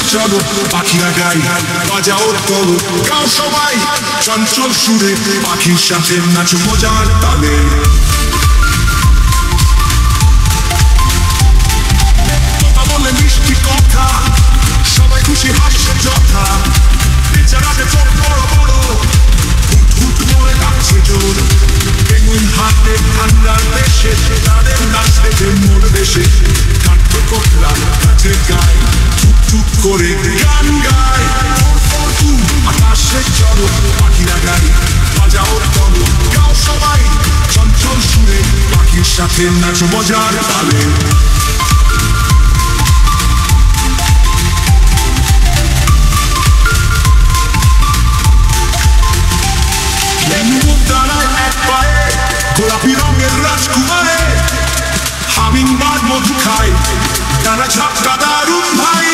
চলো পাখিরা গাই বাজাও তলো গাও সবাই চঞ্চল সুরে পাখির সাথে নাচো মজার তালে কথা বলে মিষ্টি কথা সবাই খুশি হাসছে যথা বেচারাতে চোখ বড় বড় হুট হুট করে ডাকছে জোর পেঙ্গুইন হাতে ঠান্ডার দেশে তাদের নাচ দেখে মোর দেশে কাঠ্য কোকড়া কাছে গায় টুক টুক করে গান গায় আকাশে চলো পাখিরা গাই বাজাও তলো গাও সবাই চঞ্চল সুরে পাখির সাথে নাচো মজার তালে গোলাপি রঙের রাজকুমারে হামিংবার্ড মধু খায় তারা ঝাপটা দারুণ ভাই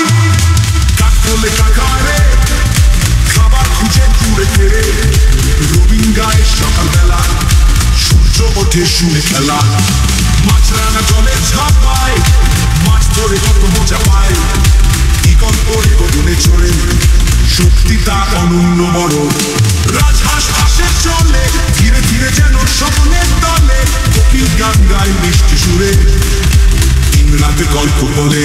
কাকলে কাকারে খাবার খুঁজে ঘুরে ফেরে রবিন গায়ে সকালবেলা সূর্য ওঠে শুনে খেলা মাছরাঙা জলে ঝাঁপায় মাছ ধরে কত মজা পায় ইকন করে বদলে চড়ে শক্তি তার অনন্য বড় রাজহাঁস ভাসে চলে ধীরে ধীরে যেন স্বপ্নের দলে কোকিল গান গায় মিষ্টি সুরে ইংরাজের গল্প বলে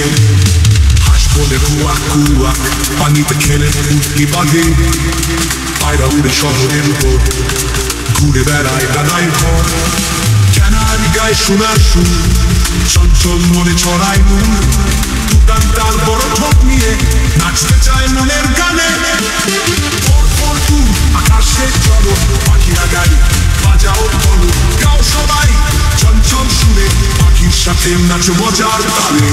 হাঁস বলে কুয়াক কুয়াক পানিতে খেলে উটকি বাঁধে পায়রা উড়ে শহরের উপর ঘুরে বেড়ায় ডানায় ঘর ক্যানারি গায়ে সোনার সুর চঞ্চল মনে ছড়ায় নুন দুটান তাল বড় ঠোঁট নিয়ে নাচতে চায় মনের গানে আকাশে চলো পাখিরা গাই বাজাও তলো গাও সবাই চঞ্চল সুরে পাখির সাথে নাচো মজার তালে